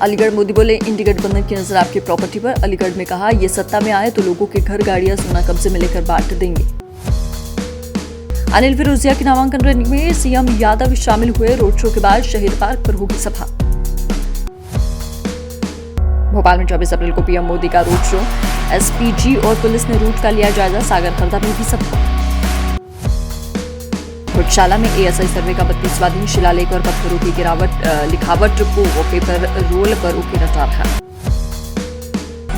अलीगढ़ मोदी बोले, इंडी गठबंधन की नजर आपकी प्रॉपर्टी पर। अलीगढ़ में कहा, ये सत्ता में आए तो लोगों के घर, गाड़ियां, सोना कब्जे में लेकर बांट देंगे। अनिल फिरोजिया की नामांकन रैली में सीएम यादव शामिल हुए। रोड शो के बाद शहीद पार्क पर होगी सभा। भोपाल में 24 अप्रैल को पीएम मोदी का रोड शो। एसपीजी और पुलिस ने रूट का लिया जायजा। सागर खरदा में भी सभा। कोटशाला में एएसआई सर्वे का 32वां दिन। शिलालेख और पत्थरों की लिखावट को पेपर रोल पर उकेरा जा रहा।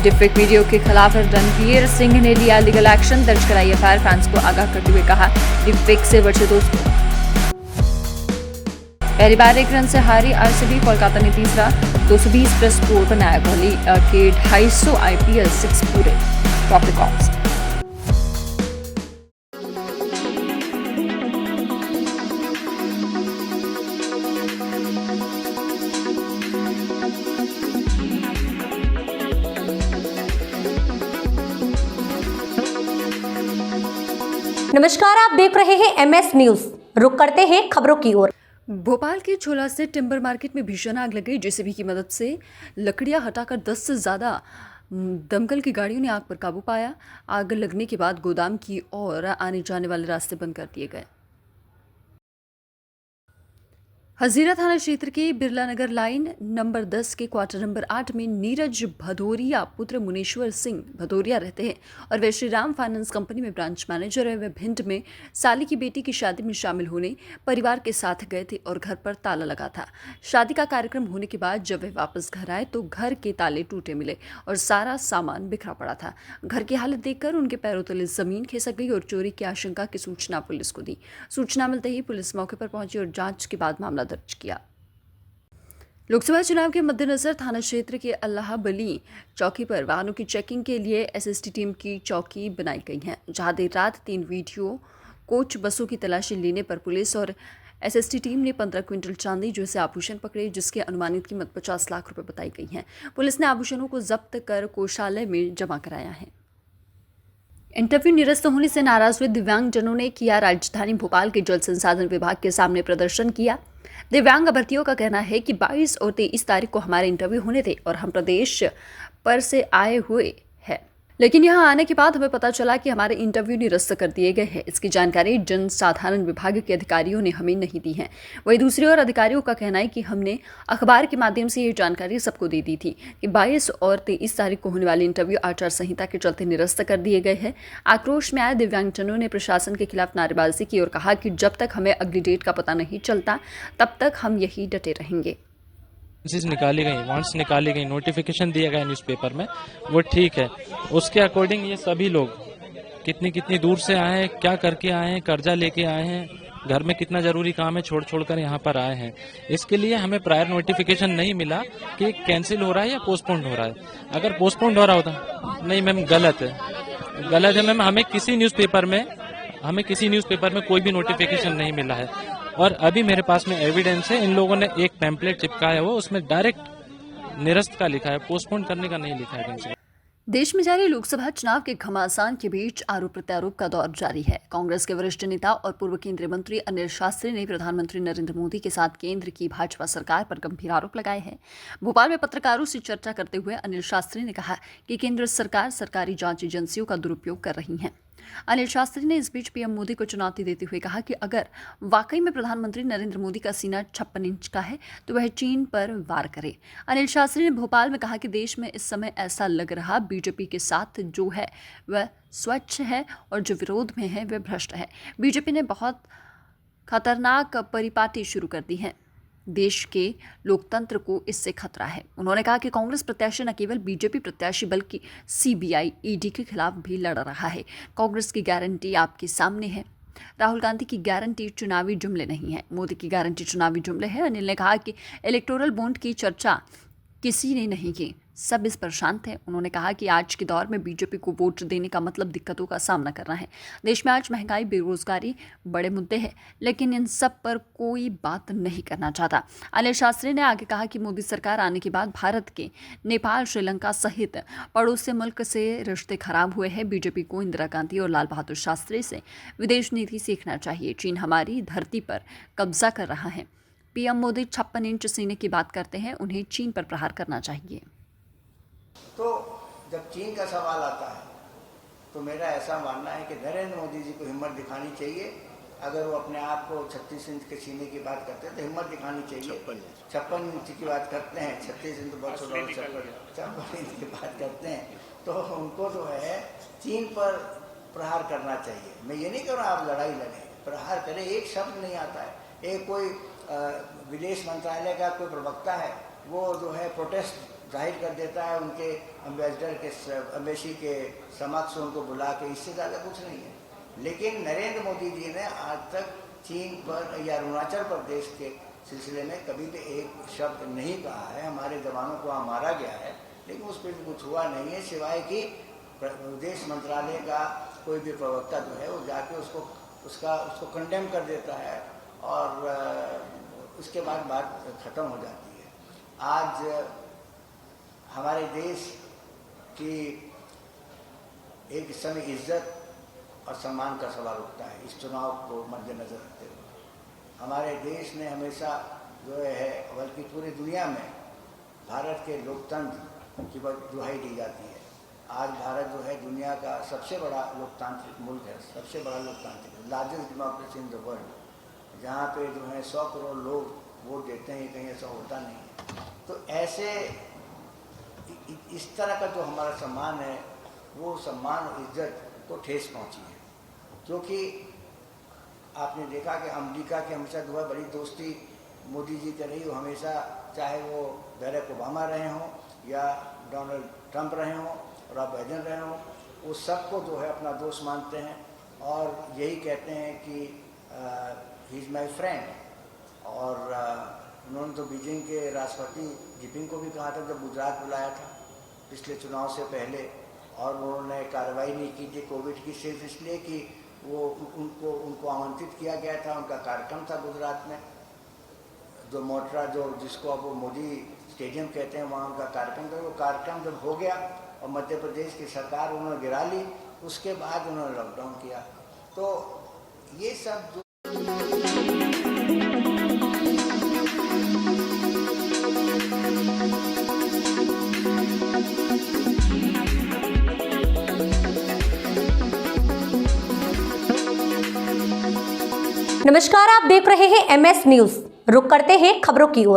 डिफेक्ट वीडियो के खिलाफ रणवीर सिंह ने लिया लीगल एक्शन। दर्ज कराई एफआईआर। फैंस को आगाह करते हुए कहा, डिफेक्ट से बचे दोस्तों। पहली बार 1 रन से हारी आरसीबी। कोलकाता ने तीसरा 220 प्लस स्कोर बनाया। कोहली के 250 आईपीएल 6 पूरे। Top records. नमस्कार, आप देख रहे हैं एमएस न्यूज। रुक करते हैं खबरों की ओर। भोपाल के छोला से टिम्बर मार्केट में भीषण आग लग गई। जेसीबी की मदद से लकड़ियां हटाकर 10 से ज्यादा दमकल की गाड़ियों ने आग पर काबू पाया। आग लगने के बाद गोदाम की ओर आने जाने वाले रास्ते बंद कर दिए गए। हजीरा थाना क्षेत्र के बिरला नगर लाइन नंबर 10 के क्वार्टर नंबर 8 में नीरज भदौरिया पुत्र मुनेश्वर सिंह भदौरिया रहते हैं और वे श्री राम फाइनेंस कंपनी में ब्रांच मैनेजर है। वे भिंड में साली की बेटी की शादी में शामिल होने परिवार के साथ गए थे और घर पर ताला लगा था। शादी का कार्यक्रम होने के बाद जब वे वापस घर आए तो घर के ताले टूटे मिले और सारा सामान बिखरा पड़ा था। घर की हालत देखकर उनके पैरों तले जमीन खिसक गई और चोरी की आशंका की सूचना पुलिस को दी। सूचना मिलते ही पुलिस मौके पर पहुंची और जांच के बाद मामला दर्ज किया। लोकसभा चुनाव के मद्देनजर थाना क्षेत्र के अल्लाह बली चौकी पर वाहनों की चेकिंग के लिए एसएसटी टीम की चौकी बनाई गई है, जहां देर रात 3 वीडियो कोच बसों की तलाशी लेने पर पुलिस और एसएसटी टीम ने 15 क्विंटल चांदी जैसे आभूषण पकड़े, जिसकी अनुमानित कीमत 50 लाख रुपए बताई गई है। पुलिस ने आभूषणों को जब्त कर कोषालय में जमा कराया है। इंटरव्यू निरस्त होने से नाराज हुए दिव्यांगजनों ने किया राजधानी भोपाल के जल संसाधन विभाग के सामने प्रदर्शन किया। दिव्यांग अभ्यर्थियों का कहना है कि 22 और 23 तारीख को हमारे इंटरव्यू होने थे और हम प्रदेश पर से आए हुए हैं, लेकिन यहां आने के बाद हमें पता चला कि हमारे इंटरव्यू निरस्त कर दिए गए हैं। इसकी जानकारी जन साधारण विभाग के अधिकारियों ने हमें नहीं दी है। वहीं दूसरी ओर अधिकारियों का कहना है कि हमने अखबार के माध्यम से ये जानकारी सबको दे दी थी कि 22 और 23 तारीख को होने वाले इंटरव्यू आचार संहिता के चलते निरस्त कर दिए गए हैं। आक्रोश में आए दिव्यांगजनों ने प्रशासन के खिलाफ नारेबाजी की और कहा कि जब तक हमें अगली डेट का पता नहीं चलता तब तक हम यही डटे रहेंगे। निकाली गई, वांट्स निकाली गई, नोटिफिकेशन दिया गया न्यूज़पेपर में, वो ठीक है। उसके अकॉर्डिंग ये सभी लोग कितनी दूर से आए हैं, क्या करके आए हैं, कर्जा लेके आए हैं, घर में कितना जरूरी काम है छोड़ कर यहाँ पर आए हैं। इसके लिए हमें प्रायर नोटिफिकेशन नहीं मिला कि कैंसिल हो रहा है या पोस्टपोन्ड हो रहा है। अगर पोस्टपोन्ड हो रहा होता, नहीं मैम गलत है मैम, हमें किसी न्यूज़पेपर में कोई भी नोटिफिकेशन नहीं मिला है। और अभी मेरे पास में एविडेंस है, इन लोगों ने एक पैम्पलेट चिपकाया हुआ, उसमें डायरेक्ट निरस्त का लिखा है, पोस्टपोन करने का नहीं लिखा है। देश में जारी लोकसभा चुनाव के घमासान के बीच आरोप प्रत्यारोप का दौर जारी है। कांग्रेस के वरिष्ठ नेता और पूर्व केंद्रीय मंत्री अनिल शास्त्री ने प्रधानमंत्री नरेंद्र मोदी के साथ केंद्र की भाजपा सरकार पर गंभीर आरोप लगाए हैं। भोपाल में पत्रकारों से चर्चा करते हुए अनिल शास्त्री ने कहा कि केंद्र सरकार सरकारी जांच एजेंसियों का दुरुपयोग कर रही है। अनिल शास्त्री ने इस बीच पीएम मोदी को चुनौती देते हुए कहा कि अगर वाकई में प्रधानमंत्री नरेंद्र मोदी का सीना 56 इंच का है तो वह चीन पर वार करे। अनिल शास्त्री ने भोपाल में कहा कि देश में इस समय ऐसा लग रहा बीजेपी के साथ जो है वह स्वच्छ है और जो विरोध में है वह भ्रष्ट है। बीजेपी ने बहुत खतरनाक परिपाटी शुरू कर दी है। देश के लोकतंत्र को इससे खतरा है। उन्होंने कहा कि कांग्रेस प्रत्याशी न केवल बीजेपी प्रत्याशी बल्कि सीबीआई, ईडी के खिलाफ भी लड़ रहा है। कांग्रेस की गारंटी आपके सामने है। राहुल गांधी की गारंटी चुनावी जुमले नहीं है, मोदी की गारंटी चुनावी जुमले है। अनिल ने कहा कि इलेक्टोरल बॉन्ड की चर्चा किसी ने नहीं की, सब इस पर शांत है। उन्होंने कहा कि आज के दौर में बीजेपी को वोट देने का मतलब दिक्कतों का सामना करना है। देश में आज महंगाई, बेरोजगारी बड़े मुद्दे हैं, लेकिन इन सब पर कोई बात नहीं करना चाहता। अनिल शास्त्री ने आगे कहा कि मोदी सरकार आने के बाद भारत के नेपाल, श्रीलंका सहित पड़ोसी मुल्क से रिश्ते खराब हुए हैं। बीजेपी को इंदिरा गांधी और लाल बहादुर शास्त्री से विदेश नीति सीखना चाहिए। चीन हमारी धरती पर कब्जा कर रहा है। पीएम मोदी 56 इंच सीने की बात करते हैं, उन्हें चीन पर प्रहार करना चाहिए। तो जब चीन का सवाल आता है तो मेरा ऐसा मानना है कि नरेंद्र मोदी जी को हिम्मत दिखानी चाहिए। अगर वो अपने आप को 36 इंच के सीने की बात करते हैं तो हिम्मत दिखानी चाहिए। 56 इंच की बात करते हैं, 36 इंच तो बहुत छोटा, 56 इंच की बात करते हैं तो उनको जो है चीन पर प्रहार करना चाहिए। मैं ये नहीं कह रहा आप लड़ाई लड़ें, प्रहार करें। एक शब्द नहीं आता है, एक कोई विदेश मंत्रालय का कोई प्रवक्ता है वो जो है प्रोटेस्ट जाहिर कर देता है उनके एम्बेसी के समक्ष उनको बुला के, इससे ज़्यादा कुछ नहीं है। लेकिन नरेंद्र मोदी जी ने आज तक चीन पर या अरुणाचल प्रदेश के सिलसिले में कभी भी एक शब्द नहीं कहा है। हमारे जवानों को वहाँ मारा गया है लेकिन उस पर भी कुछ हुआ नहीं है, सिवाय कि विदेश मंत्रालय का कोई भी प्रवक्ता जो है वो जाके उसको कंडेम कर देता है और उसके बाद बात खत्म हो जाती है। आज हमारे देश की एक समय इज्जत और सम्मान का सवाल उठता है इस चुनाव को मद्देनजर रखते हुए। हमारे देश ने हमेशा जो है, बल्कि पूरी दुनिया में भारत के लोकतंत्र की दुहाई दी जाती है। आज भारत जो है दुनिया का सबसे बड़ा लोकतांत्रिक मुल्क है, सबसे बड़ा लोकतांत्रिक, largest democracy in the world, जहाँ पे जो है 100 करोड़ लोग वोट देते हैं। कहीं ऐसा होता नहीं है। तो ऐसे इस तरह का जो हमारा सम्मान है वो सम्मान और इज्जत को ठेस पहुंची है, क्योंकि आपने देखा कि अमेरिका की हमेशा जो है बड़ी दोस्ती मोदी जी कर रही हो हमेशा, चाहे वो बैरक ओबामा रहे हों या डोनाल्ड ट्रंप रहे हों और अब बाइडेन रहे हों, वो सबको जो है अपना दोस्त मानते हैं और यही कहते हैं कि ही इज़ माई फ्रेंड। और उन्होंने तो बीजिंग के राष्ट्रपति जिनपिंग को भी कहा था जब गुजरात बुलाया था पिछले चुनाव से पहले, और उन्होंने कार्रवाई नहीं की थी कोविड की, सिर्फ इसलिए कि वो उनको आमंत्रित किया गया था। उनका कार्यक्रम था गुजरात में, जो मोटरा जिसको अब वो मोदी स्टेडियम कहते हैं, वहाँ उनका कार्यक्रम था। वो कार्यक्रम जब हो गया और मध्य प्रदेश की सरकार उन्होंने गिरा ली, उसके बाद उन्होंने लॉकडाउन किया। तो ये सब नमस्कार, आप देख रहे हैं MS न्यूज। रुक करते हैं खबरों की ओर।